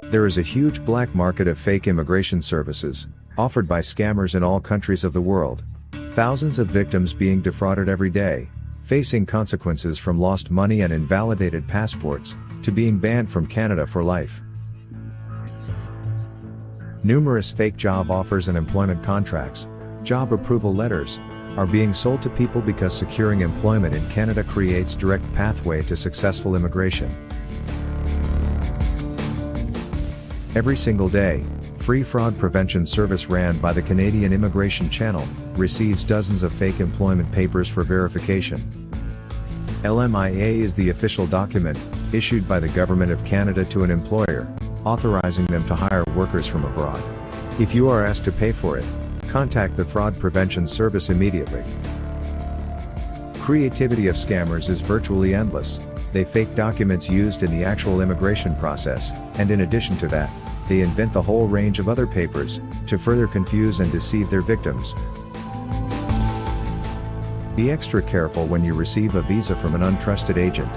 There is a huge black market of fake immigration services, offered by scammers in all countries of the world. Thousands of victims being defrauded every day, facing consequences from lost money and invalidated passports, to being banned from Canada for life. Numerous fake job offers and employment contracts, job approval letters, are being sold to people because securing employment in Canada creates direct pathway to successful immigration. Every single day, free fraud prevention service ran by the Canadian Immigration Channel receives dozens of fake employment papers for verification. LMIA is the official document issued by the Government of Canada to an employer, authorizing them to hire workers from abroad. If you are asked to pay for it, contact the Fraud Prevention Service immediately. Creativity of scammers is virtually endless. They fake documents used in the actual immigration process, and in addition to that, they invent the whole range of other papers to further confuse and deceive their victims. Be extra careful when you receive a visa from an untrusted agent.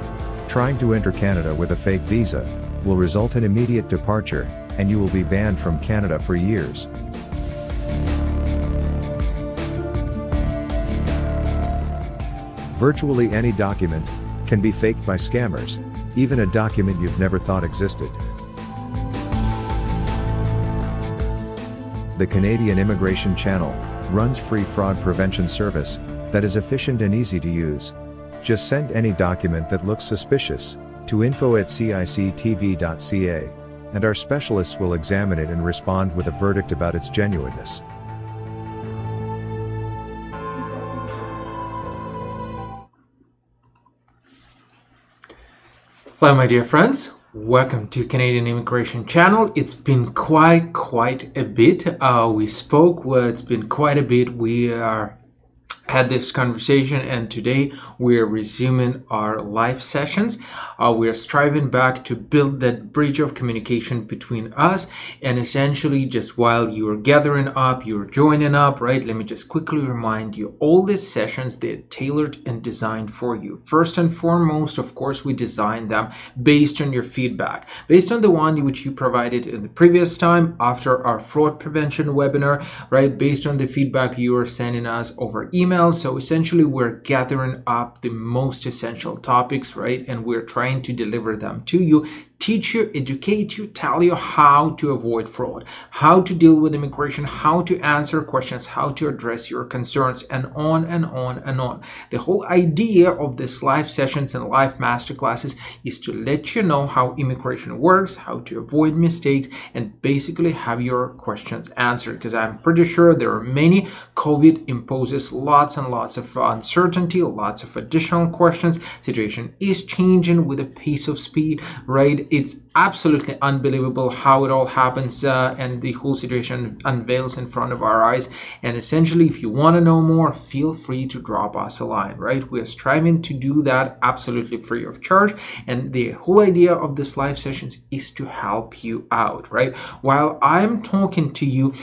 Trying to enter Canada with a fake visa will result in immediate departure, and you will be banned from Canada for years. Virtually any document can be faked by scammers, even a document you've never thought existed. The Canadian Immigration Channel runs free fraud prevention service that is efficient and easy to use. Just send any document that looks suspicious to info@cictv.ca, and our specialists will examine it and respond with a verdict about its genuineness. Well, my dear friends, welcome to Canadian Immigration Channel. It's been quite a bit. It's been quite a bit. We had this conversation, and today we're resuming our live sessions. We're striving back to build that bridge of communication between us, and essentially just while you're gathering up, you're joining up, right? Let me just quickly remind you, all these sessions, they're tailored and designed for you. First and foremost, of course, we designed them based on your feedback, based on the one which you provided in the previous time after our fraud prevention webinar, right? Based on the feedback you are sending us over email. So essentially we're gathering up the most essential topics, right? And we're trying to deliver them to you, teach you, educate you, tell you how to avoid fraud, how to deal with immigration, how to answer questions, how to address your concerns, and on and on and on. The whole idea of this live sessions and live masterclasses is to let you know how immigration works, how to avoid mistakes, and basically have your questions answered, because I'm pretty sure there are many. COVID imposes lots and lots of uncertainty, lots of additional questions. Situation is changing with a pace of speed, right? It's absolutely unbelievable how it all happens, and the whole situation unveils in front of our eyes. And essentially, if you want to know more, feel free to drop us a line, right? We are striving to do that absolutely free of charge. And the whole idea of this live sessions is to help you out, right? While I'm talking to you,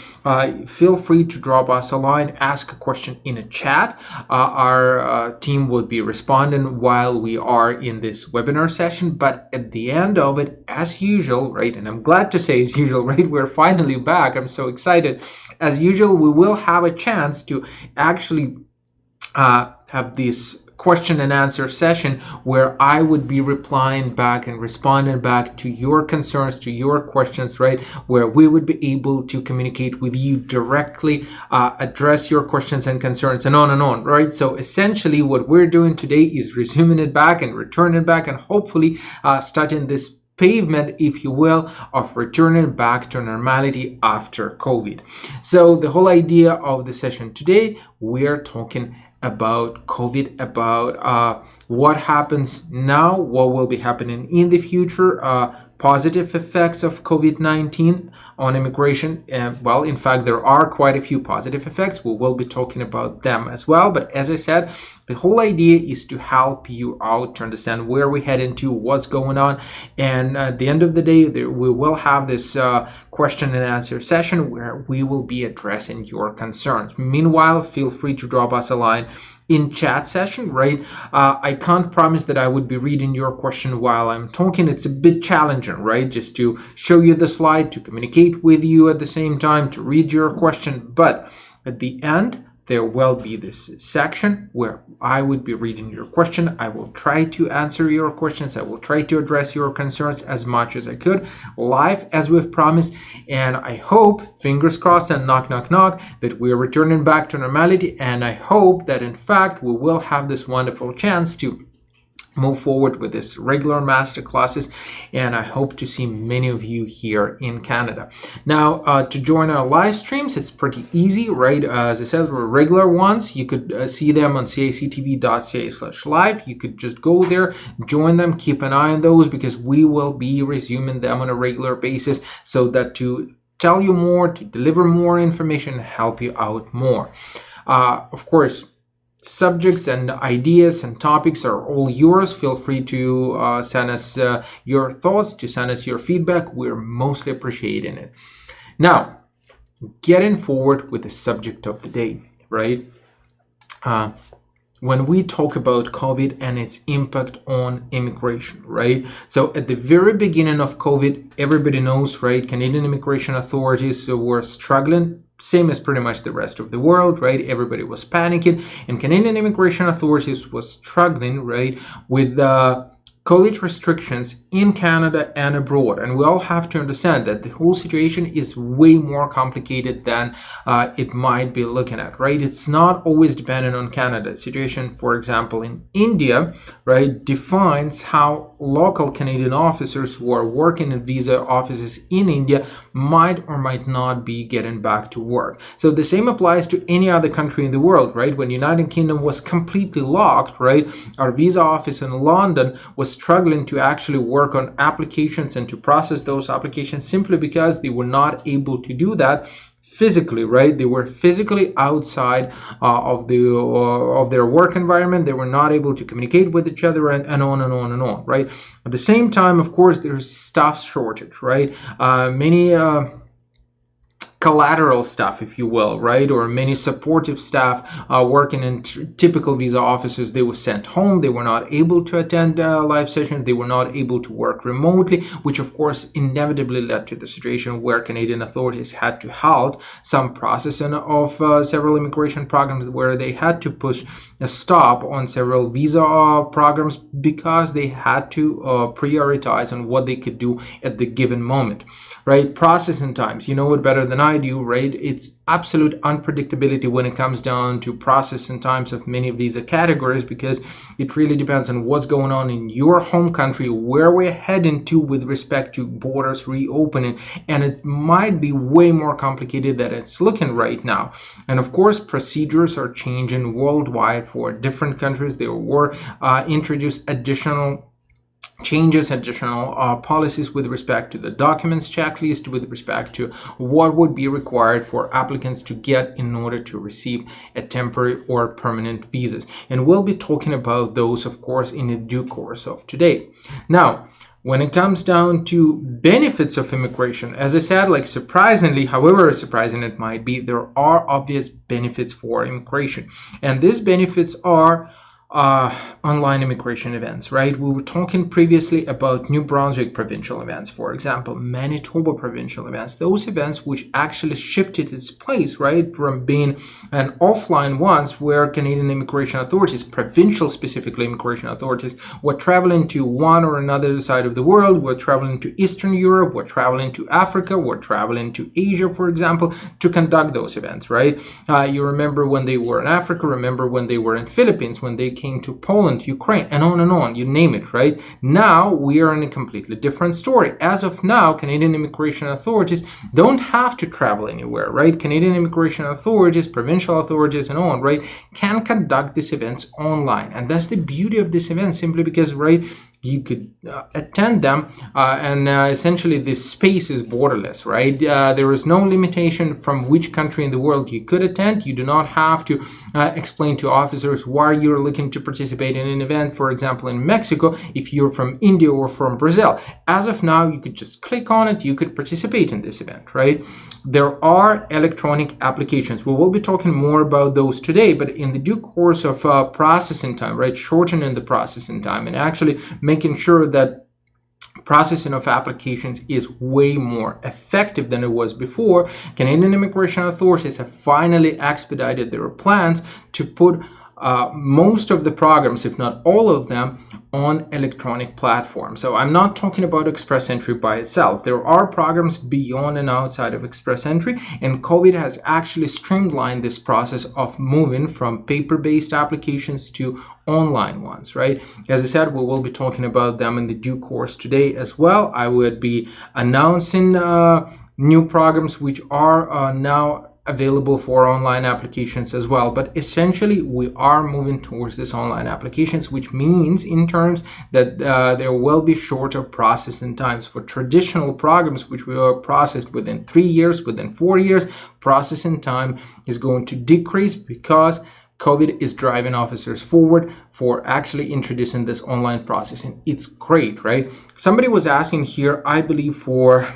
feel free to drop us a line, ask a question in a chat. Our team will be responding while we are in this webinar session, but at the end of it, as usual, right, and I'm glad to say as usual, right, we're finally back. I'm so excited. As usual, we will have a chance to actually have this question and answer session where I would be replying back and responding back to your concerns, to your questions, right, where we would be able to communicate with you directly, address your questions and concerns, and on, right? So essentially what we're doing today is resuming it back and returning back, and hopefully starting this pavement, if you will, of returning back to normality after COVID. So the whole idea of the session today, we are talking about COVID, about what happens now, what will be happening in the future, positive effects of COVID-19 on immigration. Well, in fact, there are quite a few positive effects. We will be talking about them as well. But as I said, The whole idea is to help you out to understand where we head into, what's going on, and at the end of the day, we will have this question and answer session where we will be addressing your concerns. Meanwhile, feel free to drop us a line in chat session, right? I can't promise that I would be reading your question while I'm talking. It's a bit challenging, right? Just to show you the slide, to communicate with you at the same time, to read your question. But at the end, there will be this section where I would be reading your question. I will try to answer your questions. I will try to address your concerns as much as I could, live as we've promised. And I hope, fingers crossed and knock, knock, knock, that we're returning back to normality. And I hope that in fact, we will have this wonderful chance to move forward with this regular master classes, and I hope to see many of you here in Canada. Now, to join our live streams, it's pretty easy, right? As I said, we're regular ones. You could see them on cictv.ca/live. You could just go there, join them, keep an eye on those, because we will be resuming them on a regular basis, so that to tell you more, to deliver more information, help you out more. Of course, subjects and ideas and topics are all yours. Feel free to send us your thoughts, to send us your feedback. We're mostly appreciating it. Now, getting forward with the subject of the day, right? When we talk about COVID and its impact on immigration, right? So at the very beginning of COVID, everybody knows, right? Canadian immigration authorities were struggling, same as pretty much the rest of the world, right? Everybody was panicking, and Canadian immigration authorities was struggling, right, with COVID restrictions in Canada and abroad. And we all have to understand that the whole situation is way more complicated than it might be looking at, right? It's not always dependent on Canada. The situation, for example, in India, right, defines how local Canadian officers who are working in visa offices in India might or might not be getting back to work. So the same applies to any other country in the world, right? When United Kingdom was completely locked, right, our visa office in London was struggling to actually work on applications and to process those applications simply because they were not able to do that physically, right? They were physically outside of their work environment. They were not able to communicate with each other, and on and on and on, right? At the same time, of course, there's staff shortage, right? Many collateral staff, if you will, right, or many supportive staff working in typical visa offices, they were sent home. They were not able to attend live sessions. They were not able to work remotely, which of course inevitably led to the situation where Canadian authorities had to halt some processing of several immigration programs, where they had to push a stop on several visa programs because they had to prioritize on what they could do at the given moment, right? Processing times, you know it better than I do, right? It's absolute unpredictability when it comes down to processing times of many of these categories, because it really depends on what's going on in your home country, where we're heading to with respect to borders reopening, and it might be way more complicated than it's looking right now. And of course, procedures are changing worldwide for different countries. There were introduced additional changes, additional policies with respect to the documents checklist, with respect to what would be required for applicants to get in order to receive a temporary or permanent visas. And we'll be talking about those, of course, in the due course of today. Now, when it comes down to benefits of immigration, as I said, like surprisingly, however surprising it might be, there are obvious benefits for immigration. And these benefits are online immigration events, right? We were talking previously about New Brunswick provincial events, for example, Manitoba provincial events, those events which actually shifted its place, right, from being an offline ones where Canadian immigration authorities, provincial specifically immigration authorities, were traveling to one or another side of the world, were traveling to Eastern Europe, were traveling to Africa, were traveling to Asia, for example, to conduct those events, right? You remember when they were in Africa, remember when they were in Philippines, when they came to Poland, Ukraine, and on, you name it, right? Now we are in a completely different story. As of now, Canadian immigration authorities don't have to travel anywhere, right? Canadian immigration authorities, provincial authorities, and on, right, can conduct these events online. And that's the beauty of this event, simply because, right, you could attend them, and essentially this space is borderless, right? There is no limitation from which country in the world you could attend. You do not have to explain to officers why you're looking to participate in an event, for example, in Mexico, if you're from India or from Brazil. As of now, you could just click on it, you could participate in this event, right? There are electronic applications. We will be talking more about those today, but in the due course of processing time, right, shortening the processing time and actually making sure that processing of applications is way more effective than it was before, Canadian immigration authorities have finally expedited their plans to put most of the programs, if not all of them, on electronic platforms. So I'm not talking about Express Entry by itself. There are programs beyond and outside of Express Entry, and COVID has actually streamlined this process of moving from paper-based applications to online ones, right? As I said, we will be talking about them in the due course today as well. I would be announcing new programs which are now available for online applications as well, but essentially we are moving towards this online applications, which means in terms that there will be shorter processing times for traditional programs which were processed within 3 years, within 4 years. Processing time is going to decrease because COVID is driving officers forward for actually introducing this online processing. It's great, right? Somebody was asking here, I believe for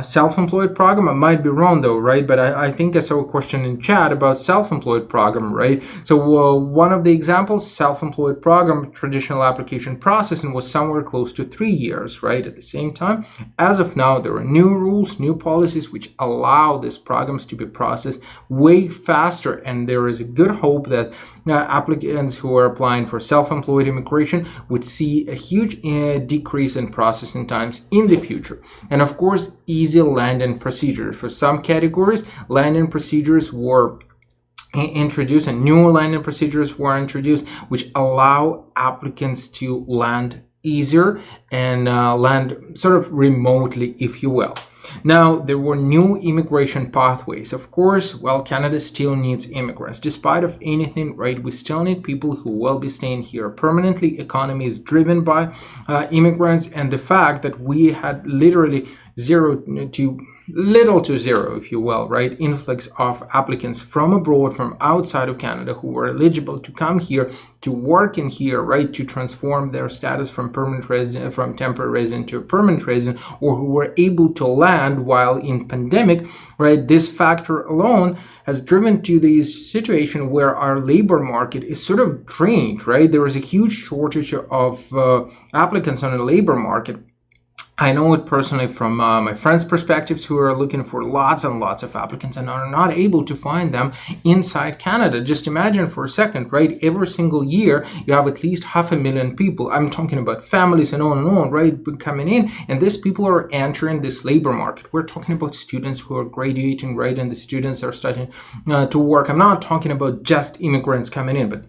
self-employed program. I might be wrong though, right? But I think I saw a question in chat about self-employed program, right? So one of the examples, self-employed program, traditional application processing was somewhere close to 3 years, right? At the same time, as of now, there are new rules, new policies which allow these programs to be processed way faster, and there is a good hope that applicants who are applying for self-employed immigration would see a huge decrease in processing times in the future. And of course, easy landing procedures. For some categories, landing procedures were introduced, and new landing procedures were introduced which allow applicants to land easier and land sort of remotely, if you will. Now, there were new immigration pathways. Of course, well, Canada still needs immigrants. Despite of anything, right, we still need people who will be staying here permanently. Economy is driven by immigrants, and the fact that we had literally little to zero, if you will, right, influx of applicants from abroad, from outside of Canada, who were eligible to come here to work in here, right, to transform their status from permanent resident, from temporary resident to a permanent resident, or who were able to land while in pandemic, right. This factor alone has driven to this situation where our labor market is sort of drained, right. There is a huge shortage of applicants on the labor market. I know it personally from my friends' perspectives who are looking for lots and lots of applicants and are not able to find them inside Canada. Just imagine for a second, right? Every single year, you have at least 500,000 people. I'm talking about families and on, right? Coming in, and these people are entering this labor market. We're talking about students who are graduating, right? And the students are starting to work. I'm not talking about just immigrants coming in, but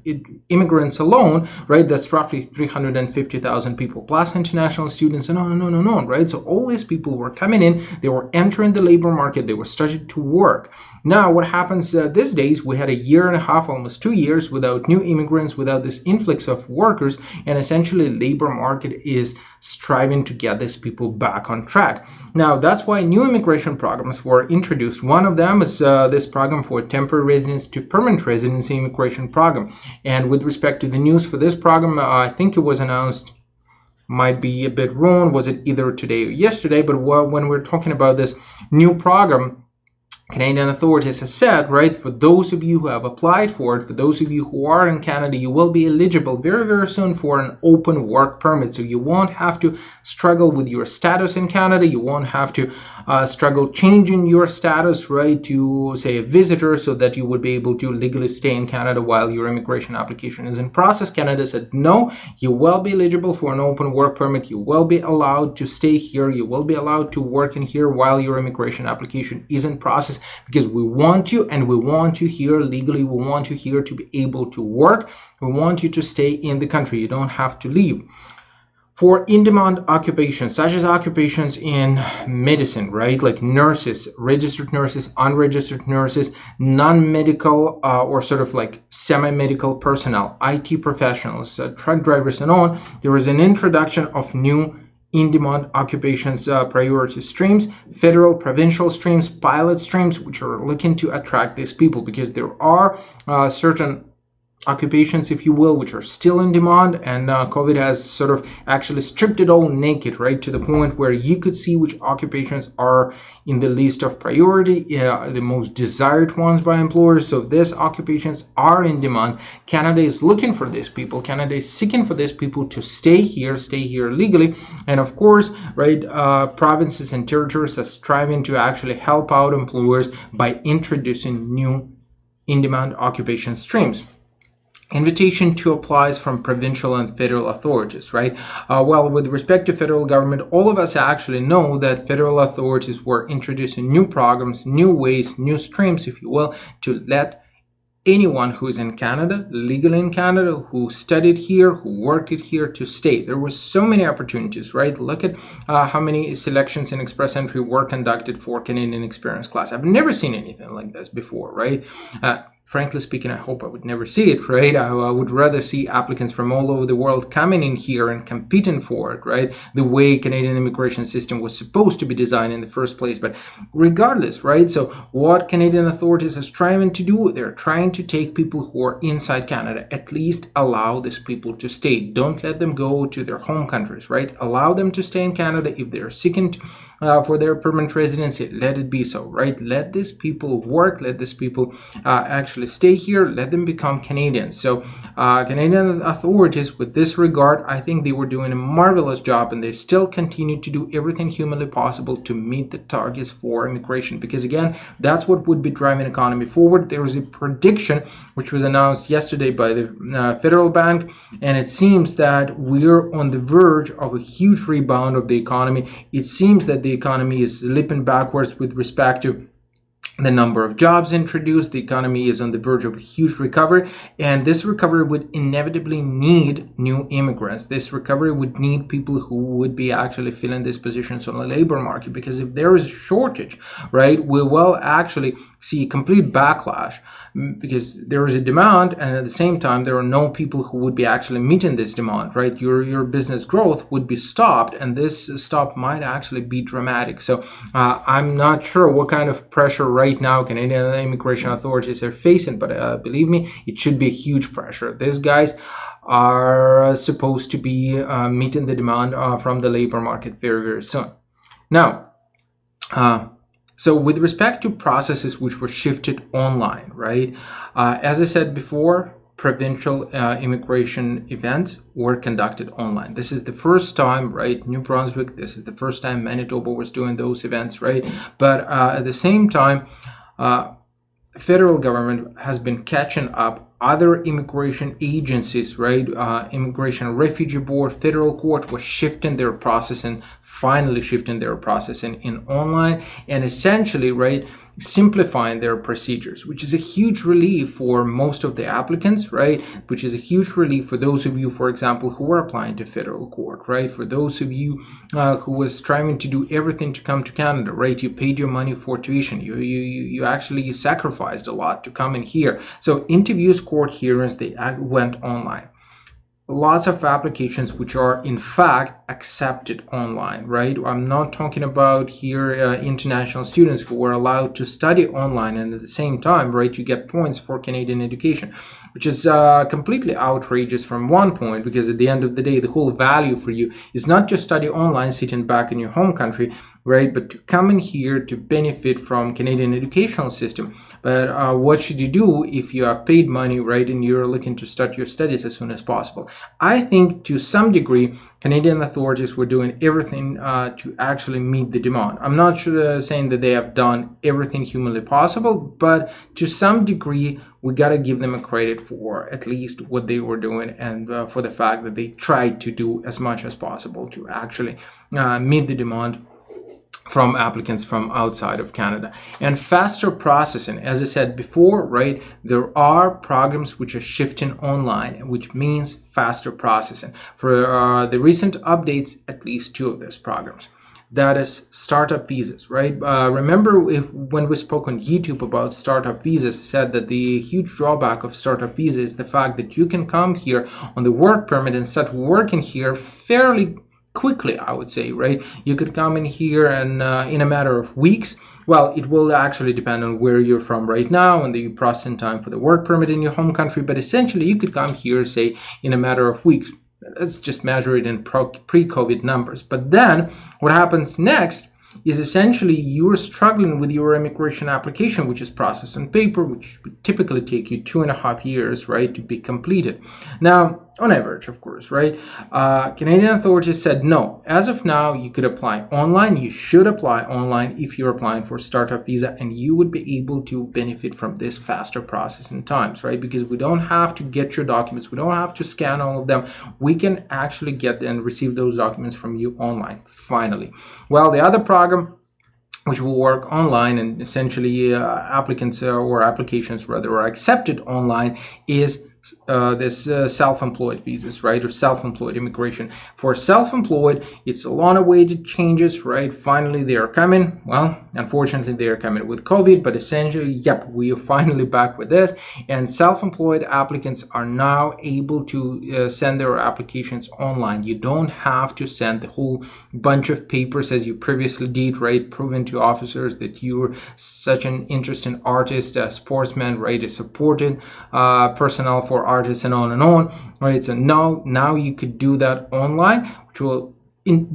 immigrants alone, right? That's roughly 350,000 people, plus international students and on, right? So all these people were coming in, they were entering the labor market, they were starting to work. Now, what happens these days, we had a year and a half, almost 2 years, without new immigrants, without this influx of workers, and essentially labor market is striving to get these people back on track. Now, that's why new immigration programs were introduced. One of them is this program for temporary residence to permanent residency immigration program. And with respect to the news for this program, I think it was announced, might be a bit wrong, was it either today or yesterday, but when we're talking about this new program, Canadian authorities have said, right, for those of you who have applied for it, for those of you who are in Canada, you will be eligible very, very soon for an open work permit. So you won't have to struggle with your status in Canada. You won't have to struggle changing your status, right, to, say, a visitor, so that you would be able to legally stay in Canada while your immigration application is in process. Canada said, no, you will be eligible for an open work permit. You will be allowed to stay here. You will be allowed to work in here while your immigration application is in process, because we want you, and we want you here legally. We want you here to be able to work. We want you to stay in the country. You don't have to leave. for in-demand occupations, such as occupations in medicine, right? Like nurses, unregistered nurses, non-medical or sort of like semi-medical personnel, IT professionals, truck drivers and on, there was an introduction of new in-demand occupations priority streams, federal, provincial streams, pilot streams, which are looking to attract these people, because there are certain occupations, if you will, which are still in demand, and COVID has sort of actually stripped it all naked, right, to the point where you could see which occupations are in the list of priority, the most desired ones by employers. So these occupations are in demand. Canada is looking for these people. Canada is seeking for these people to stay here legally, and of course, right, provinces and territories are striving to actually help out employers by introducing new in-demand occupation streams. Invitation to applies from provincial and federal authorities, right? Well, with respect to federal government, all of us actually know that federal authorities were introducing new programs, new ways, new streams, if you will, to let anyone who is in Canada, legally in Canada, who studied here, who worked it here, to stay. There were so many opportunities, right? Look at how many selections in express entry were conducted for Canadian experience class. I've never seen anything like this before, right? Frankly speaking, I hope I would never see it, right? I would rather see applicants from all over the world coming in here and competing for it, right? The way Canadian immigration system was supposed to be designed in the first place. But regardless, right? So what Canadian authorities are striving to do, they're trying to take people who are inside Canada, at least allow these people to stay. Don't let them go to their home countries, right? Allow them to stay in Canada. If they're seeking for their permanent residency, let it be so, right? Let these people work, let these people actually stay here, let them become Canadians. So Canadian authorities, with this regard, I think they were doing a marvelous job, and they still continue to do everything humanly possible to meet the targets for immigration, because again, that's what would be driving economy forward. There was a prediction which was announced yesterday by the federal bank, and it seems that we're on the verge of a huge rebound of the economy. It seems that the economy is slipping backwards with respect to the number of jobs introduced. The economy is on the verge of a huge recovery, and this recovery would inevitably need new immigrants. This recovery would need people who would be actually filling these positions on the labor market, because if there is a shortage, right, we will actually see a complete backlash, because there is a demand, and at the same time there are no people who would be actually meeting this demand, right? Your business growth would be stopped, and this stop might actually be dramatic. So I'm not sure what kind of pressure right now Canadian immigration authorities are facing, but believe me, it should be a huge pressure. These guys are supposed to be meeting the demand from the labor market very, very soon. Now, so with respect to processes which were shifted online, right? As I said before, provincial immigration events were conducted online. This is the first time, right? New Brunswick, this is the first time Manitoba was doing those events, right? But at the same time, federal government has been catching up other immigration agencies, right? Immigration Refugee Board, federal court was shifting their processing, finally shifting their processing in online, and essentially, right, simplifying their procedures, which is a huge relief for most of the applicants, right? Which is a huge relief for those of you, for example, who are applying to federal court, right? For those of you who was striving to do everything to come to Canada, right? You paid your money for tuition. You actually sacrificed a lot to come in here. So interviews, court hearings, they went online. Lots of applications which are in fact accepted online, right? I'm not talking about here international students who were allowed to study online, and at the same time, right, you get points for Canadian education, which is completely outrageous from one point, because at the end of the day, the whole value for you is not just study online sitting back in your home country, right, but to come in here to benefit from Canadian educational system. But what should you do if you have paid money, right, and you're looking to start your studies as soon as possible? I think to some degree Canadian authorities were doing everything to actually meet the demand. I'm not sure saying that they have done everything humanly possible, but to some degree we got to give them a credit for at least what they were doing, and for the fact that they tried to do as much as possible to actually meet the demand from applicants from outside of Canada. And faster processing, as I said before, right, there are programs which are shifting online, which means faster processing. For the recent updates, at least 2 of those programs. That is startup visas, right? Remember when we spoke on YouTube about startup visas, I said that the huge drawback of startup visa is the fact that you can come here on the work permit and start working here fairly quickly, I would say, right? You could come in here and in a matter of weeks. Well, it will actually depend on where you're from right now and the processing time for the work permit in your home country, but essentially you could come here, say, in a matter of weeks. Let's just measure it in pre-COVID numbers. But then what happens next is essentially you're struggling with your immigration application, which is processed on paper, which would typically take you 2.5 years, right, to be completed. Now, on average, of course, right? Canadian authorities said no. As of now, you could apply online. You should apply online if you're applying for startup visa, and you would be able to benefit from this faster processing times, right? Because we don't have to get your documents. We don't have to scan all of them. We can actually get and receive those documents from you online, finally. Well, the other program which will work online and essentially applicants or applications rather are accepted online is this self-employed visas, right, or self-employed immigration. For self-employed, it's a long-awaited changes, right? Finally, they are coming. Well, unfortunately, they are coming with COVID, but essentially, yep, we are finally back with this. And self-employed applicants are now able to send their applications online. You don't have to send the whole bunch of papers as you previously did, right? Proving to officers that you're such an interesting artist, a sportsman, right? A supported personnel for artists and on, right? So now you could do that online, which will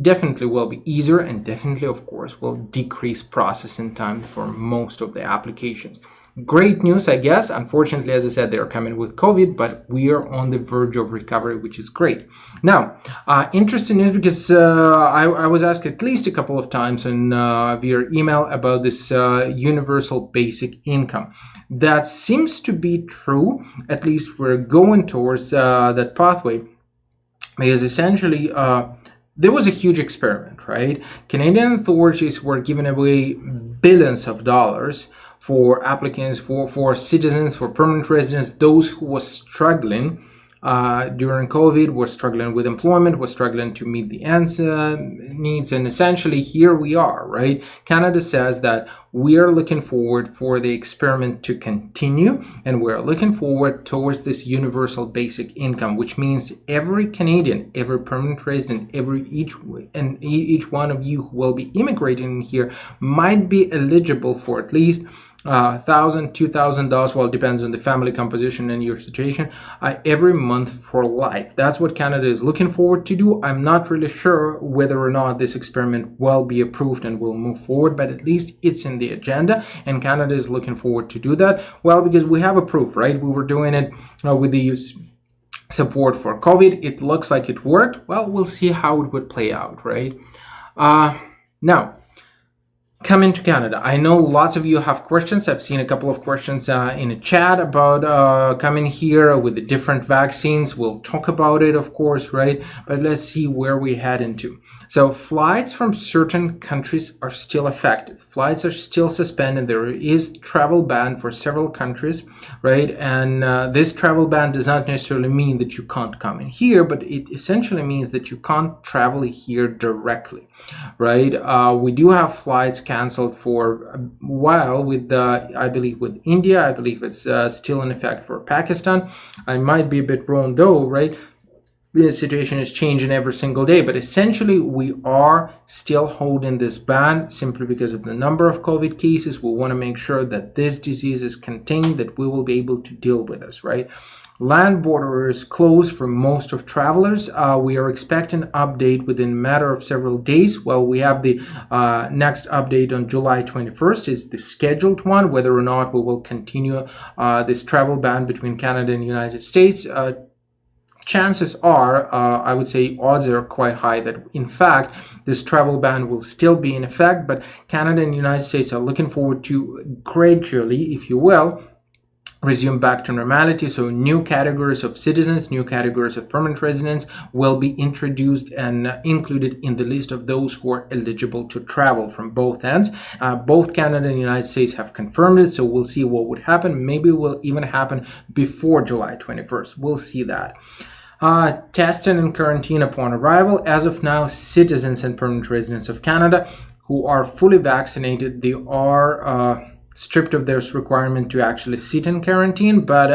definitely will be easier and definitely, of course, will decrease processing time for most of the applications. Great news, I guess. Unfortunately, as I said, they're coming with COVID, but we are on the verge of recovery, which is great. Now, interesting news because I was asked at least a couple of times via email about this universal basic income. That seems to be true. At least we're going towards that pathway, because essentially there was a huge experiment, right? Canadian authorities were giving away billions of dollars for applicants, for citizens, for permanent residents, those who were struggling during COVID, were struggling with employment, were struggling to meet the needs. And essentially here we are, right? Canada says that we are looking forward for the experiment to continue, and we're looking forward towards this universal basic income, which means every Canadian, every permanent resident, each one of you who will be immigrating here might be eligible for at least $1,000, $2,000, well, it depends on the family composition and your situation, every month for life. That's what Canada is looking forward to do. I'm not really sure whether or not this experiment will be approved and will move forward, but at least it's in the agenda, and Canada is looking forward to do that. Well, because we have a proof, right? We were doing it with the support for COVID. It looks like it worked. Well, we'll see how it would play out, right? Now, coming to Canada, I know lots of you have questions. I've seen a couple of questions in a chat about coming here with the different vaccines. We'll talk about it, of course, right? But let's see where we head into. So flights from certain countries are still affected. Flights are still suspended. There is travel ban for several countries, right? And this travel ban does not necessarily mean that you can't come in here, but it essentially means that you can't travel here directly, right? We do have flights canceled for a while with, I believe, with India. I believe it's still in effect for Pakistan. I might be a bit wrong though, right? The situation is changing every single day, but essentially we are still holding this ban simply because of the number of COVID cases. We want to make sure that this disease is contained, that we will be able to deal with this, right? Land border is closed for most of travelers. We are expecting an update within a matter of several days. Well, we have the next update on July 21st. It's the scheduled one. Whether or not we will continue this travel ban between Canada and the United States, chances are, I would say odds are quite high that in fact this travel ban will still be in effect, but Canada and the United States are looking forward to gradually, if you will, resume back to normality. So new categories of citizens, new categories of permanent residents will be introduced and included in the list of those who are eligible to travel from both ends. Both Canada and the United States have confirmed it, so we'll see what would happen. Maybe it will even happen before July 21st. We'll see that. Testing and quarantine upon arrival. As of now, citizens and permanent residents of Canada who are fully vaccinated, they are stripped of this requirement to actually sit in quarantine, but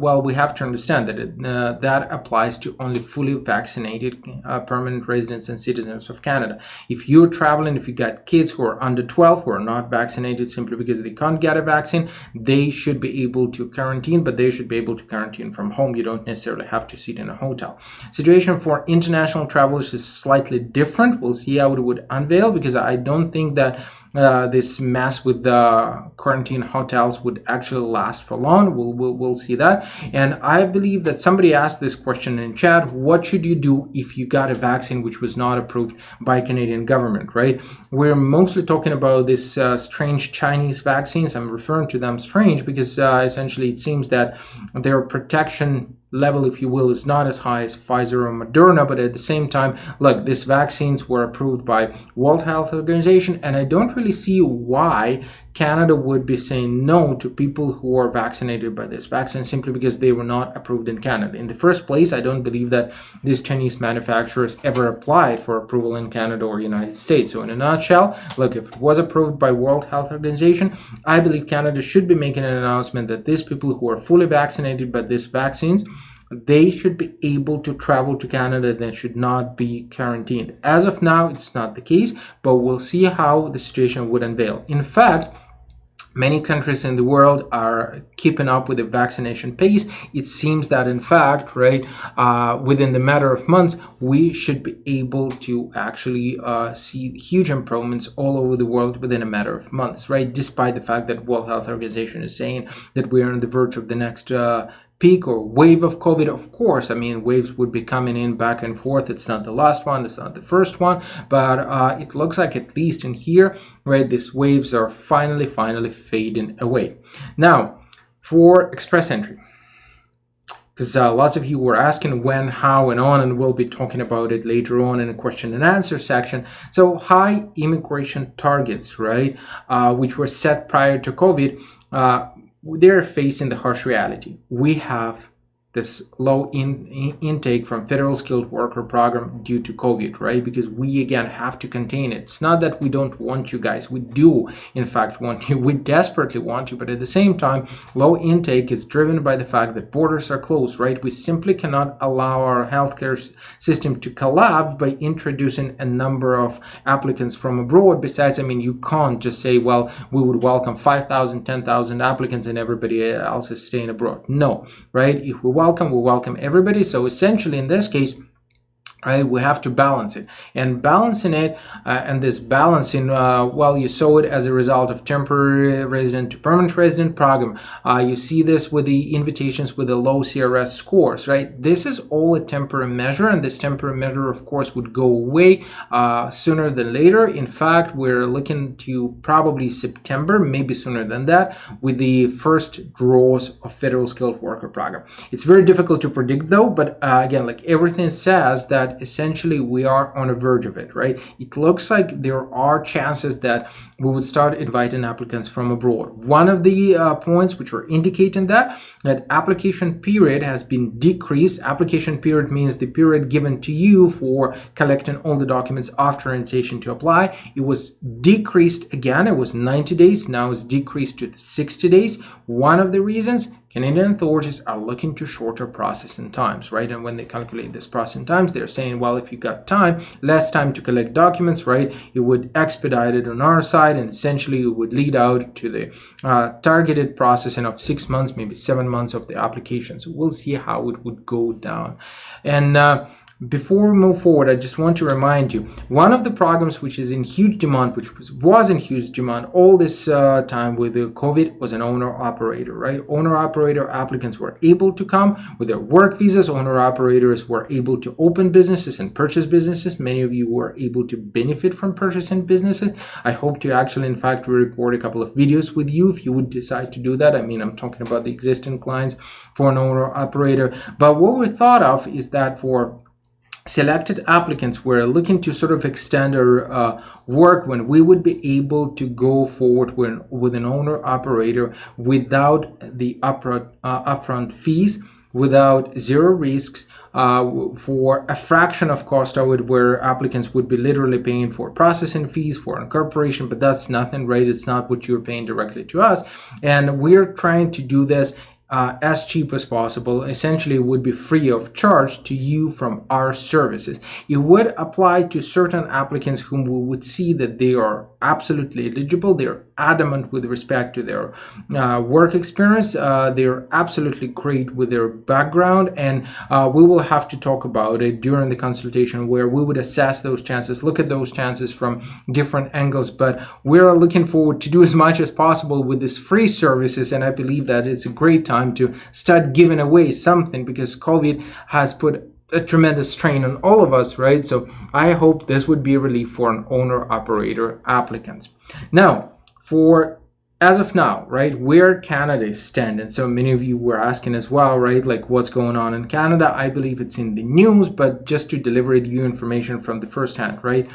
well, we have to understand that that applies to only fully vaccinated permanent residents and citizens of Canada. If you're traveling, if you got kids who are under 12 who are not vaccinated simply because they can't get a vaccine, they should be able to quarantine, but they should be able to quarantine from home. You don't necessarily have to sit in a hotel. Situation for international travelers is slightly different. We'll see how it would unveil, because I don't think that this mess with the quarantine hotels would actually last for long. We'll see that. And I believe that somebody asked this question in chat: what should you do if you got a vaccine which was not approved by Canadian government, right? We're mostly talking about this strange Chinese vaccines. I'm referring to them strange because essentially it seems that their protection level, if you will, is not as high as Pfizer or Moderna, but at the same time, look, these vaccines were approved by World Health Organization, and I don't really see why Canada would be saying no to people who are vaccinated by this vaccine simply because they were not approved in Canada. In the first place, I don't believe that these Chinese manufacturers ever applied for approval in Canada or United States. So in a nutshell, look, if it was approved by World Health Organization, I believe Canada should be making an announcement that these people who are fully vaccinated by these vaccines, they should be able to travel to Canada. They should not be quarantined. As of now, it's not the case, but we'll see how the situation would unveil. In fact, many countries in the world are keeping up with the vaccination pace. It seems that, in fact, right, within the matter of months, we should be able to actually see huge improvements all over the world within a matter of months, right? Despite the fact that World Health Organization is saying that we are on the verge of the next peak or wave of COVID. Of course, I mean, waves would be coming in back and forth. It's not the last one, it's not the first one, but it looks like, at least in here, right, these waves are finally fading away. Now, for express entry, because lots of you were asking when, how, and on, and we'll be talking about it later on in a question and answer section. So high immigration targets, right, which were set prior to COVID, they're facing the harsh reality. We have this low intake from federal skilled worker program due to COVID, right? Because we again have to contain it. It's not that we don't want you guys. We do in fact want you. We desperately want you, but at the same time, low intake is driven by the fact that borders are closed, right? We simply cannot allow our healthcare system to collapse by introducing a number of applicants from abroad. Besides, I mean, you can't just say, well, we would welcome 5,000, 10,000 applicants and everybody else is staying abroad. No, right? If we welcome everybody. So essentially in this case, right, we have to balance it, and balancing it and this balancing, well, you saw it as a result of temporary resident to permanent resident program. You see this with the invitations with the low CRS scores, right? This is all a temporary measure, and this temporary measure of course would go away sooner than later. In fact, we're looking to probably September, maybe sooner than that, with the first draws of federal skilled worker program. It's very difficult to predict though, but again, like everything says that essentially we are on the verge of it, right? It looks like there are chances that we would start inviting applicants from abroad. One of the points which are indicating that application period has been decreased. Application period means the period given to you for collecting all the documents after invitation to apply. It was decreased again. It was 90 days. Now it's decreased to 60 days. One of the reasons, Canadian authorities are looking to shorter processing times, right? And when they calculate this processing times, they're saying, well, if you got less time to collect documents, right, it would expedite it on our side, and essentially it would lead out to the targeted processing of 6 months, maybe 7 months of the application. So we'll see how it would go down. And Before we move forward, I just want to remind you, one of the programs which is in huge demand, which was in huge demand all this time with the COVID, was an owner-operator, right? Owner-operator applicants were able to come with their work visas. Owner-operators were able to open businesses and purchase businesses. Many of you were able to benefit from purchasing businesses. I hope to actually, in fact, record a couple of videos with you if you would decide to do that. I mean, I'm talking about the existing clients for an owner-operator. But what we thought of is that for selected applicants were looking to sort of extend our work when we would be able to go forward with an owner operator without the upfront fees, without zero risks, for a fraction of cost of it, where applicants would be literally paying for processing fees for incorporation, but that's nothing, right? It's not what you're paying directly to us, and we're trying to do this as cheap as possible. Essentially, it would be free of charge to you from our services. It would apply to certain applicants whom we would see that they are absolutely eligible. They're adamant with respect to their work experience. They're absolutely great with their background, and we will have to talk about it during the consultation, where we would assess those chances, look at those chances from different angles. But we're looking forward to do as much as possible with these free services, and I believe that it's a great time to start giving away something, because COVID has put a tremendous strain on all of us, right? So I hope this would be a relief for an owner-operator applicants. Now, for as of now, right, where Canada is standing. So many of you were asking as well, right, like what's going on in Canada. I believe it's in the news, but just to deliver you information from the first hand, right?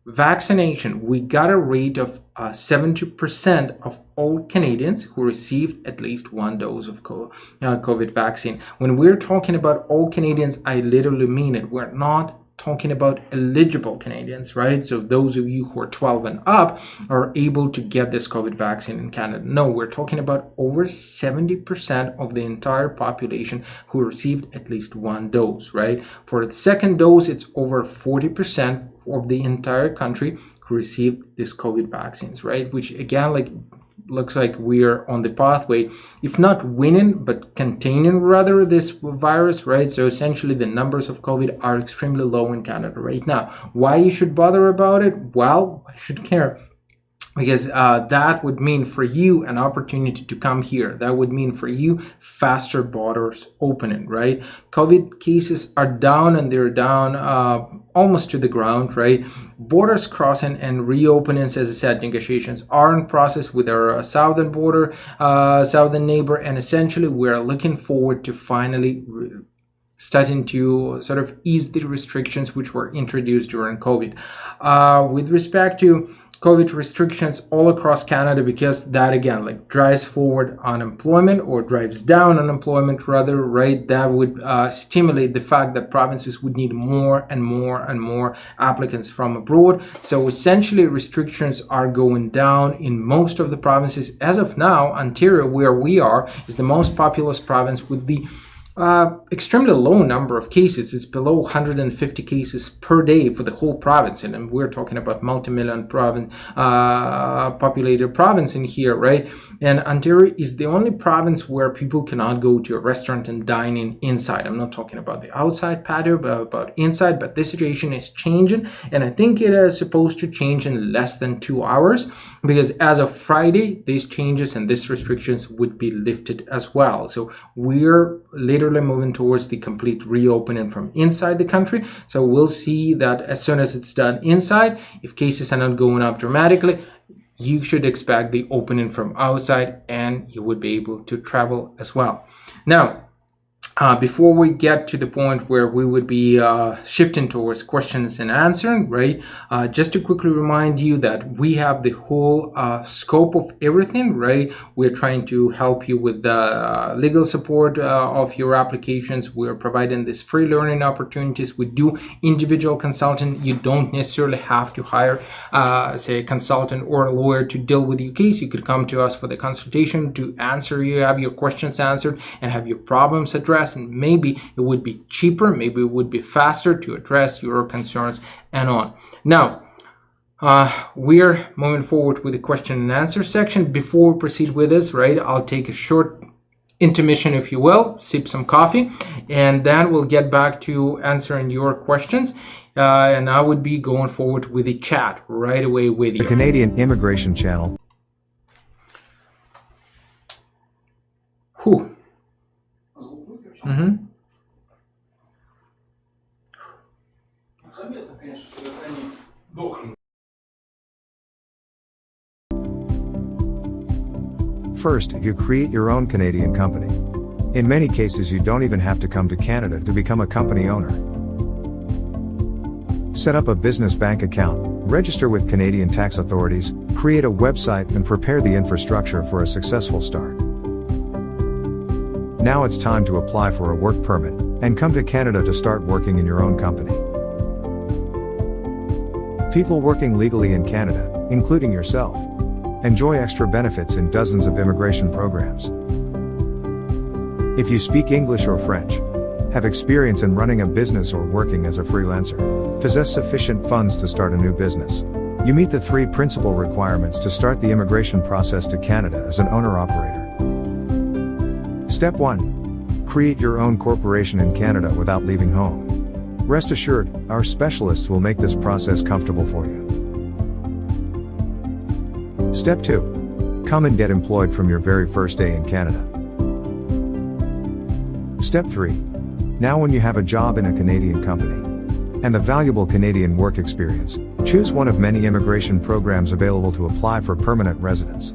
Vaccination, we got a rate of 70% of all Canadians who received at least one dose of COVID vaccine. When we're talking about all Canadians, I literally mean it. We're not talking about eligible Canadians, right? So those of you who are 12 and up are able to get this COVID vaccine in Canada. No, we're talking about over 70% of the entire population who received at least one dose, right? For the second dose, it's over 40% of the entire country who received this COVID vaccines, right? Which again, like, looks like we are on the pathway, if not winning, but containing rather this virus, right? So essentially the numbers of COVID are extremely low in Canada right now. Why you should bother about it? Well, I should care, because that would mean for you an opportunity to come here. That would mean for you faster borders opening, right? COVID cases are down, and they're down almost to the ground, right? Borders crossing and reopenings, as I said, negotiations are in process with our southern border, southern neighbor, and essentially we're looking forward to finally starting to sort of ease the restrictions which were introduced during COVID. With respect to COVID restrictions all across Canada, because that again like drives forward unemployment, or drives down unemployment rather, right? That would stimulate the fact that provinces would need more and more and more applicants from abroad. So essentially restrictions are going down in most of the provinces. As of now, Ontario, where we are, is the most populous province with the extremely low number of cases. It's below 150 cases per day for the whole province, and we're talking about multi-million province, populated province in here, right? And Ontario is the only province where people cannot go to a restaurant and dine in inside. I'm not talking about the outside patio, but about inside. But this situation is changing, and I think it is supposed to change in less than 2 hours, because as of Friday, these changes and these restrictions would be lifted as well. So we're literally moving towards the complete reopening from inside the country. So we'll see that as soon as it's done inside, if cases are not going up dramatically, you should expect the opening from outside, and you would be able to travel as well. Now, before we get to the point where we would be shifting towards questions and answering, right? Just to quickly remind you that we have the whole scope of everything, right? We're trying to help you with the legal support of your applications. We're providing this free learning opportunities. We do individual consulting. You don't necessarily have to hire, say, a consultant or a lawyer to deal with your case. You could come to us for the consultation to answer you, have your questions answered, and have your problems addressed. And maybe it would be cheaper, maybe it would be faster to address your concerns and on. Now, we're moving forward with the question and answer section. Before we proceed with this, right, I'll take a short intermission, if you will, sip some coffee, and then we'll get back to answering your questions. And I would be going forward with the chat right away with you. The Canadian Immigration Channel. Whew. First, you create your own Canadian company. In many cases, you don't even have to come to Canada to become a company owner. Set up a business bank account, register with Canadian tax authorities, create a website, and prepare the infrastructure for a successful start. Now it's time to apply for a work permit and come to Canada to start working in your own company. People working legally in Canada, including yourself, enjoy extra benefits in dozens of immigration programs. If you speak English or French, have experience in running a business or working as a freelancer, possess sufficient funds to start a new business, you meet the 3 principal requirements to start the immigration process to Canada as an owner-operator. Step 1. Create your own corporation in Canada without leaving home. Rest assured, our specialists will make this process comfortable for you. Step 2. Come and get employed from your very first day in Canada. Step 3. Now when you have a job in a Canadian company and the valuable Canadian work experience, choose one of many immigration programs available to apply for permanent residence.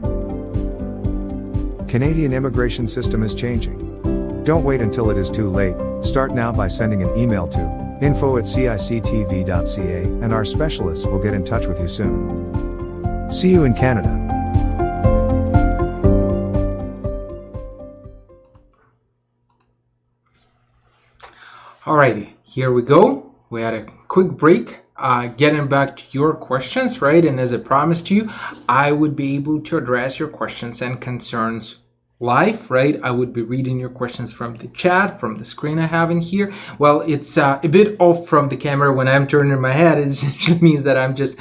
Canadian immigration system is changing. Don't wait until it is too late. Start now by sending an email to info@cictv.ca and our specialists will get in touch with you soon. See you in Canada. Alrighty, here we go. We had a quick break. Getting back to your questions, right? And as I promised you, I would be able to address your questions and concerns live, right? I would be reading your questions from the chat, from the screen I have in here. Well, it's a bit off from the camera when I'm turning my head. It essentially means that I'm just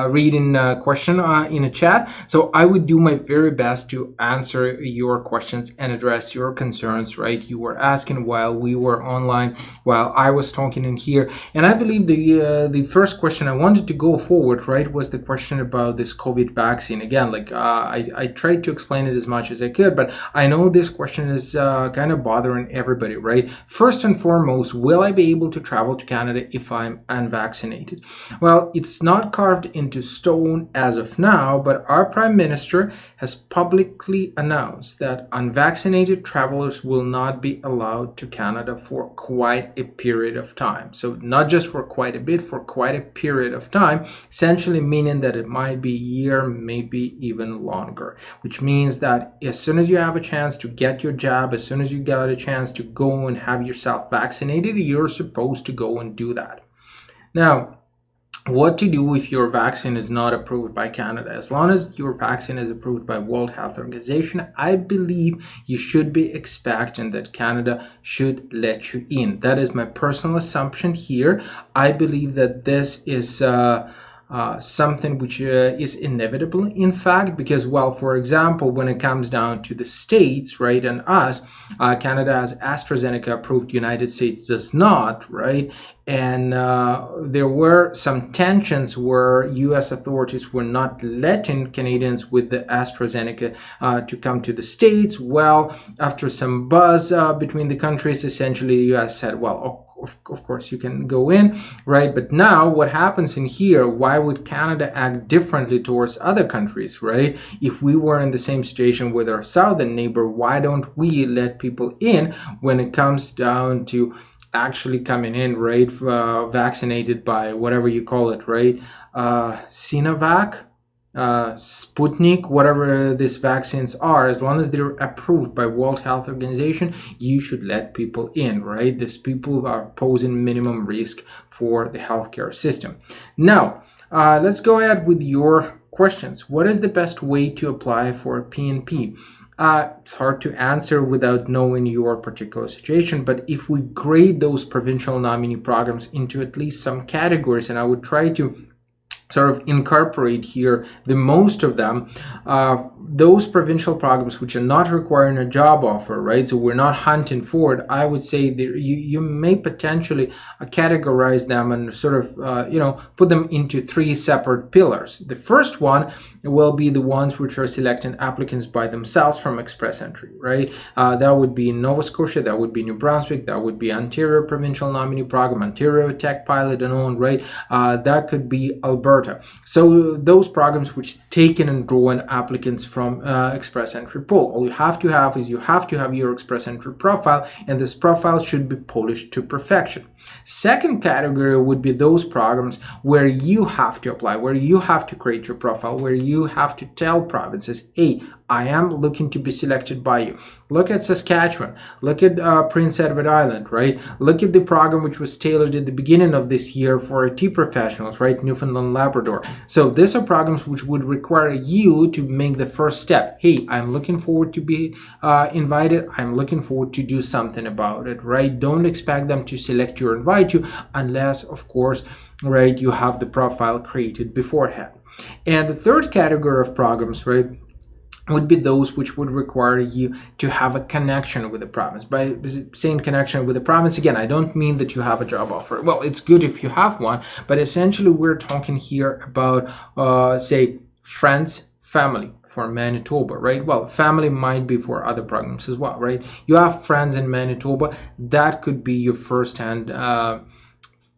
reading a question in a chat. So I would do my very best to answer your questions and address your concerns, right? You were asking while we were online, while I was talking in here. And I believe the first question I wanted to go forward, right, was the question about this COVID vaccine. Again, like I tried to explain it as much as I could, but I know this question is kind of bothering everybody, right? First and foremost, will I be able to travel to Canada if I'm unvaccinated? Well, it's not carved into stone as of now, but our Prime Minister has publicly announced that unvaccinated travelers will not be allowed to Canada for quite a period of time. So not just for quite a bit, for quite a period of time, essentially meaning that it might be a year, maybe even longer, which means that as soon as you have a chance to get your jab, as soon as you got a chance to go and have yourself vaccinated, you're supposed to go and do that. Now, what to do if your vaccine is not approved by Canada? As long as your vaccine is approved by World Health Organization, I believe you should be expecting that Canada should let you in. That is my personal assumption here. I believe that this is something which is inevitable, in fact, because, well, for example, when it comes down to the States, right, and us, Canada has AstraZeneca approved, United States does not, right? And there were some tensions where US authorities were not letting Canadians with the AstraZeneca to come to the States. Well, after some buzz between the countries, essentially US said, well, of course you can go in, right? But now what happens in here, why would Canada act differently towards other countries, right? If we were in the same situation with our southern neighbor, why don't we let people in when it comes down to actually coming in, right, vaccinated by whatever you call it, right? Sinovac, Sputnik, whatever these vaccines are, as long as they're approved by World Health Organization, you should let people in, right? These people are posing minimum risk for the healthcare system. Now, let's go ahead with your questions. What is the best way to apply for a PNP? It's hard to answer without knowing your particular situation, but if we grade those provincial nominee programs into at least some categories, and I would try to sort of incorporate here the most of them, those provincial programs which are not requiring a job offer, right? So we're not hunting for it. I would say that you may potentially categorize them and sort of put them into three separate pillars. The first one will be the ones which are selecting applicants by themselves from express entry, right? That would be Nova Scotia, that would be New Brunswick, that would be Ontario Provincial Nominee Program, Ontario Tech Pilot and on, right? That could be Alberta. So those programs which take in and draw in applicants from express entry pool. All you have to have is your express entry profile, and this profile should be polished to perfection. Second category would be those programs where you have to apply, where you have to create your profile, where you have to tell provinces, hey, I am looking to be selected by you. Look at Saskatchewan, look at Prince Edward Island, right? Look at the program which was tailored at the beginning of this year for IT professionals, right? Newfoundland, Labrador. So these are programs which would require you to make the first step. Hey, I'm looking forward to be invited. I'm looking forward to do something about it, right? Don't expect them to select you or invite you unless, of course, right, you have the profile created beforehand. And the third category of programs, right, would be those which would require you to have a connection with the province. By saying connection with the province, again, I don't mean that you have a job offer. Well, it's good if you have one, but essentially we're talking here about, say, friends, family for Manitoba, right? Well, family might be for other programs as well, right? You have friends in Manitoba, that could be your first-hand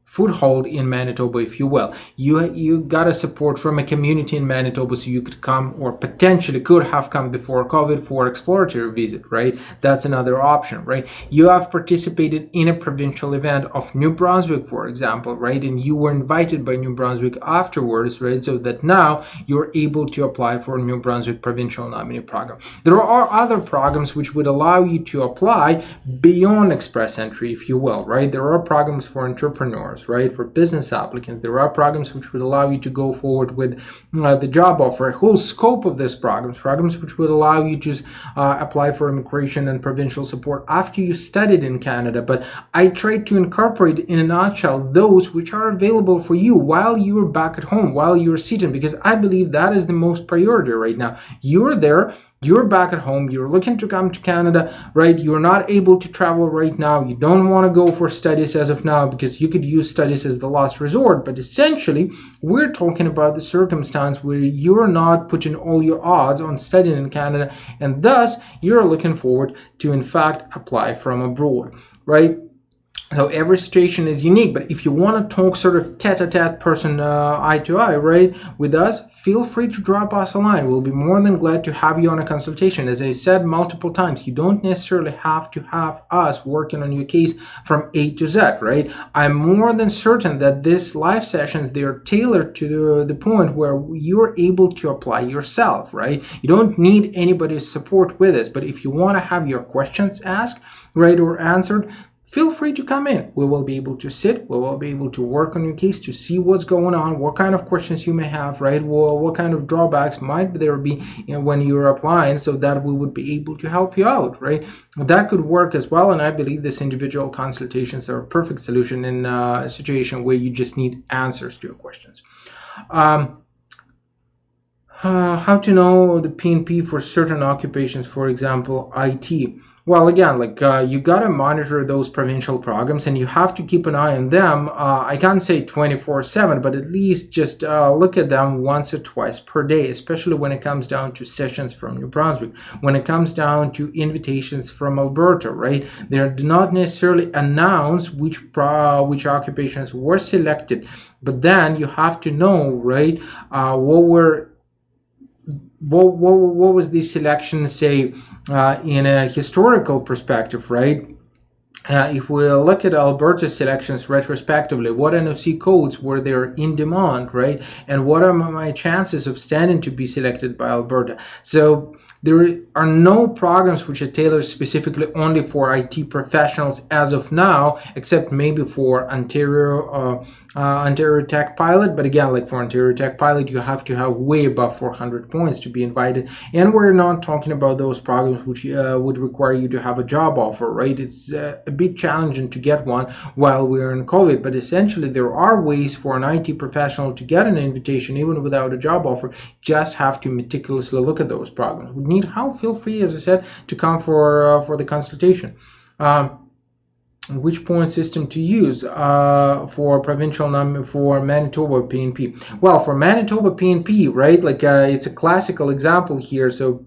foothold in Manitoba, if you will. You got a support from a community in Manitoba, so you could come, or potentially could have come before COVID for exploratory visit, right? That's another option, right? You have participated in a provincial event of New Brunswick, for example, right? And you were invited by New Brunswick afterwards, right? So that now you're able to apply for a New Brunswick provincial nominee program. There are other programs which would allow you to apply beyond express entry, if you will, right? There are programs for entrepreneurs, right? For business applicants, there are programs which would allow you to go forward with the job offer. A whole scope of this programs which would allow you to apply for immigration and provincial support after you studied in Canada. But I tried to incorporate in a nutshell those which are available for you while you're back at home, while you're sitting, because I believe that is the most priority right now. You're there, you're back at home, you're looking to come to Canada, right? You're not able to travel right now. You don't want to go for studies as of now because you could use studies as the last resort. But essentially, we're talking about the circumstance where you're not putting all your odds on studying in Canada, and thus you're looking forward to, in fact, apply from abroad, right? So every situation is unique, but if you want to talk sort of tete-a-tete person eye to eye, right, with us, feel free to drop us a line. We'll be more than glad to have you on a consultation. As I said multiple times, you don't necessarily have to have us working on your case from A to Z, right? I'm more than certain that these live sessions, they are tailored to the point where you're able to apply yourself, right? You don't need anybody's support with this, but if you want to have your questions asked, right, or answered, feel free to come in. We will be able to sit, we will be able to work on your case to see what's going on, what kind of questions you may have, right? Well, what kind of drawbacks might there be when you're applying, so that we would be able to help you out, right? That could work as well, and I believe this individual consultations are a perfect solution in a situation where you just need answers to your questions. How to know the PNP for certain occupations, for example, IT? Well, again, you gotta monitor those provincial programs, and you have to keep an eye on them. I can't say 24/7, but at least just look at them once or twice per day, especially when it comes down to sessions from New Brunswick, when it comes down to invitations from Alberta, right? They do not necessarily announce which occupations were selected, but then you have to know, right, what was the selection, say, in a historical perspective, right? If we look at Alberta selections retrospectively, what NOC codes were there in demand, right? And what are my chances of standing to be selected by Alberta? So there are no programs which are tailored specifically only for IT professionals as of now, except maybe for Ontario Ontario Tech Pilot, but again, like for Ontario Tech Pilot, you have to have way above 400 points to be invited, and we're not talking about those programs which would require you to have a job offer, right? It's a bit challenging to get one while we're in COVID, but essentially there are ways for an IT professional to get an invitation even without a job offer. Just have to meticulously look at those programs. Would need help, feel free, as I said, to come for the consultation. Which point system to use for provincial number for Manitoba Pnp? Well, for Manitoba Pnp, right, like it's a classical example here. So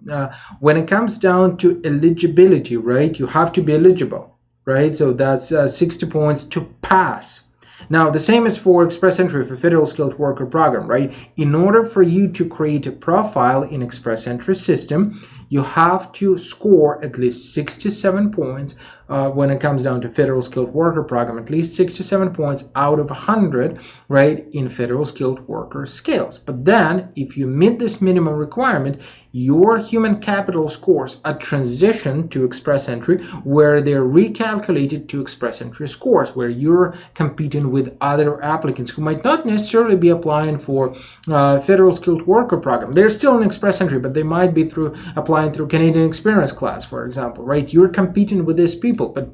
when it comes down to eligibility, right, you have to be eligible, right? So that's 60 points to pass. Now, the same is for Express Entry for Federal Skilled Worker Program, right? In order for you to create a profile in Express Entry system, you have to score at least 67 points when it comes down to Federal Skilled Worker Program, at least 67 points out of 100, right, in Federal Skilled Worker scales. But then, if you meet this minimum requirement, your human capital scores are transitioned to Express Entry, where they're recalculated to Express Entry scores, where you're competing with other applicants who might not necessarily be applying for Federal Skilled Worker Program. They're still in Express Entry, but they might be applying through Canadian Experience class, for example, right? You're competing with these people, but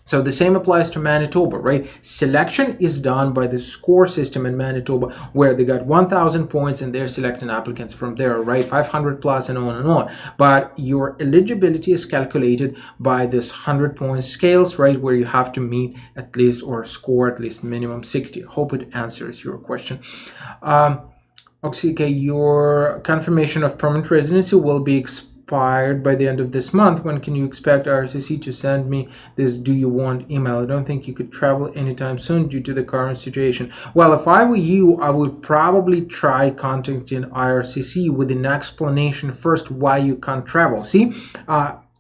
so the same applies to Manitoba, right? Selection is done by the score system in Manitoba, where they got 1,000 points and they're selecting applicants from there, right? 500 plus and on and on. But your eligibility is calculated by this 100 point scales, right? Where you have to meet at least or score at least minimum 60. Hope it answers your question. Okay, your confirmation of permanent residency will be expired by the end of this month. When can you expect RCC to send me this "do you want" email? I don't think you could travel anytime soon due to the current situation. Well, if I were you, I would probably try contacting IRCC with an explanation first why you can't travel. See,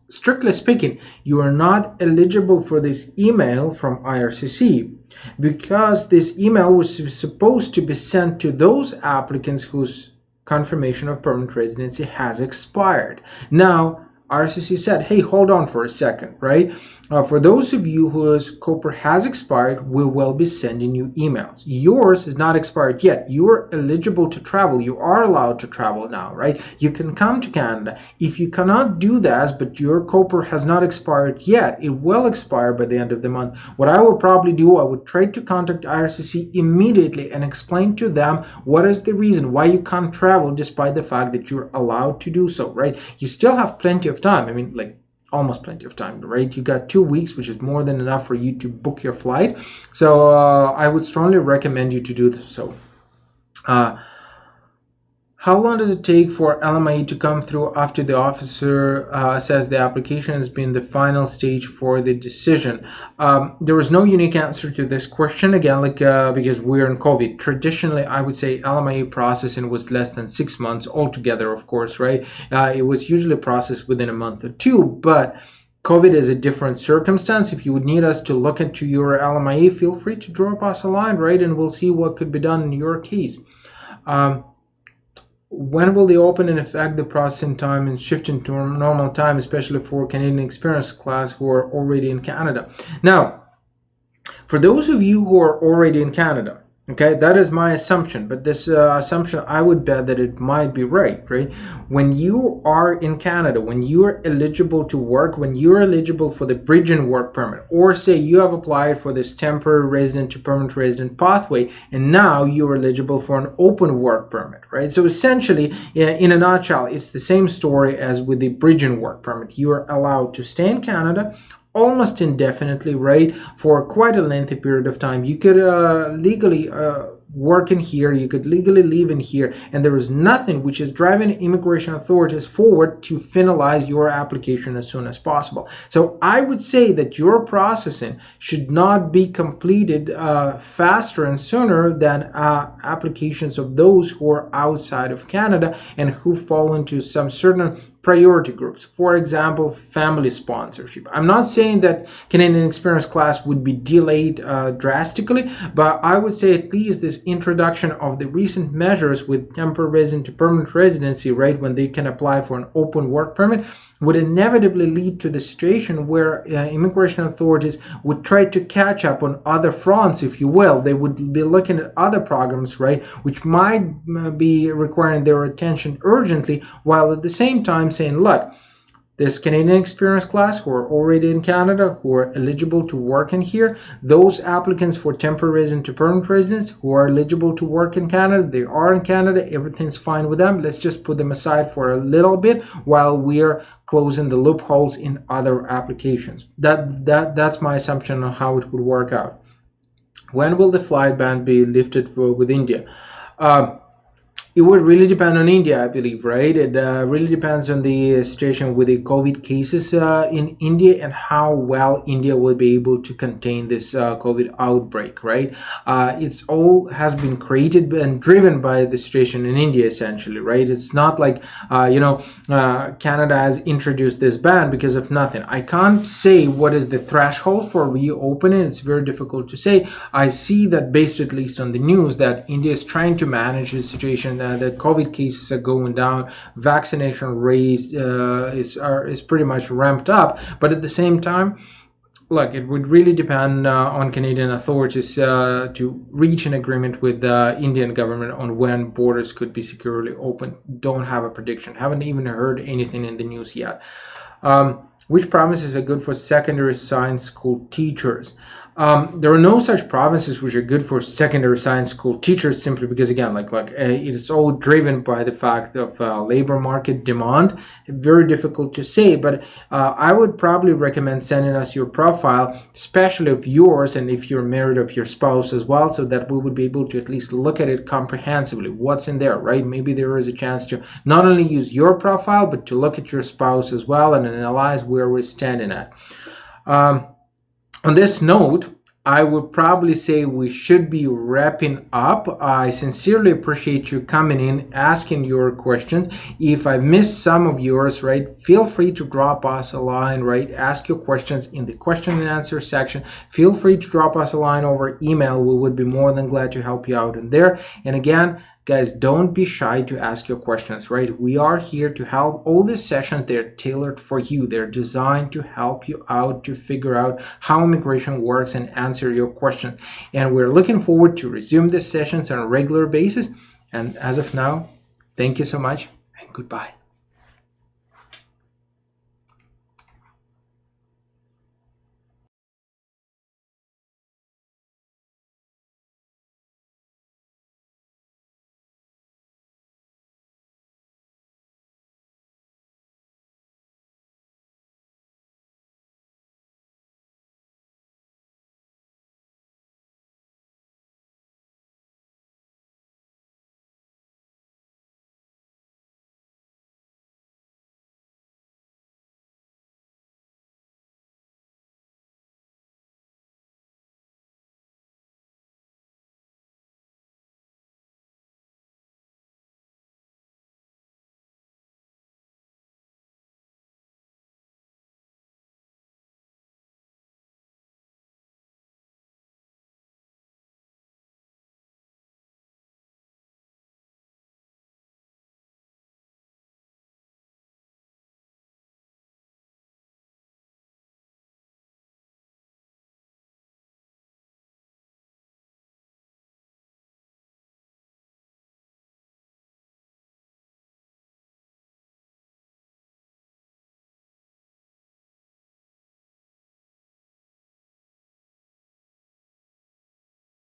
strictly speaking, you are not eligible for this email from IRCC because this email was supposed to be sent to those applicants whose confirmation of permanent residency has expired. Now, RCC said, hey, hold on for a second, right? For those of you whose COPR has expired, we will be sending you emails. Yours is not expired yet. You are eligible to travel. You are allowed to travel now, right? You can come to Canada. If you cannot do that, but your COPR has not expired yet, it will expire by the end of the month. What I would probably do, I would try to contact IRCC immediately and explain to them what is the reason why you can't travel despite the fact that you're allowed to do so, right? You still have plenty of time. I mean, like, almost plenty of time, right? You got 2 weeks, which is more than enough for you to book your flight. So I would strongly recommend you to do this. So how long does it take for LMIE to come through after the officer says the application has been the final stage for the decision? There was no unique answer to this question, again, like because we're in COVID. Traditionally, I would say LMIE processing was less than 6 months altogether, of course, right? It was usually processed within a month or two, but COVID is a different circumstance. If you would need us to look into your LMIE, feel free to drop us a line, right? And we'll see what could be done in your case. When will they open and affect the processing time and shift into normal time, especially for Canadian Experience class who are already in Canada? Now, for those of you who are already in Canada, okay, that is my assumption, but this assumption, I would bet that it might be right? When you are in Canada, when you are eligible to work, when you're eligible for the bridging work permit, or say you have applied for this temporary resident to permanent resident pathway, and now you're eligible for an open work permit, right? So essentially, in a nutshell, it's the same story as with the bridging work permit. You are allowed to stay in Canada almost indefinitely, right, for quite a lengthy period of time. You could legally work in here, you could legally live in here, and there is nothing which is driving immigration authorities forward to finalize your application as soon as possible. So I would say that your processing should not be completed faster and sooner than applications of those who are outside of Canada and who fall into some certain priority groups, for example, family sponsorship. I'm not saying that Canadian Experience class would be delayed drastically, but I would say at least this introduction of the recent measures with temporary resident to permanent residency, right, when they can apply for an open work permit, would inevitably lead to the situation where immigration authorities would try to catch up on other fronts, if you will. They would be looking at other programs, right, which might be requiring their attention urgently, while at the same time saying, look, this Canadian Experience class who are already in Canada, who are eligible to work in here, those applicants for temporary resident to permanent residence who are eligible to work in Canada, they are in Canada, everything's fine with them. Let's just put them aside for a little bit while we're closing the loopholes in other applications. That's my assumption on how it would work out. When will the flight ban be lifted with India? It would really depend on India, I believe, right? It really depends on the situation with the COVID cases in India and how well India will be able to contain this COVID outbreak, right? It's all has been created and driven by the situation in India, essentially, right? It's not like, Canada has introduced this ban because of nothing. I can't say what is the threshold for reopening. It's very difficult to say. I see that based at least on the news that India is trying to manage the situation. The COVID cases are going down, vaccination rate is pretty much ramped up, but at the same time, look, it would really depend on Canadian authorities to reach an agreement with the Indian government on when borders could be securely open. Don't have a prediction. Haven't even heard anything in the news yet. Which provinces are good for secondary science school teachers? There are no such provinces which are good for secondary science school teachers, simply because, again, it is all driven by the fact of labor market demand. Very difficult to say, but I would probably recommend sending us your profile, especially of yours, and if you're married, of your spouse as well, so that we would be able to at least look at it comprehensively. What's in there, right? Maybe there is a chance to not only use your profile, but to look at your spouse as well and analyze where we're standing at. On this note, I would probably say we should be wrapping up. I sincerely appreciate you coming in, asking your questions. If I missed some of yours, right, feel free to drop us a line, right? Ask your questions in the question and answer section. Feel free to drop us a line over email. We would be more than glad to help you out in there. And again, guys, don't be shy to ask your questions, right? We are here to help. All these sessions, they're tailored for you. They're designed to help you out to figure out how immigration works and answer your questions. And we're looking forward to resume these sessions on a regular basis. And as of now, thank you so much and goodbye.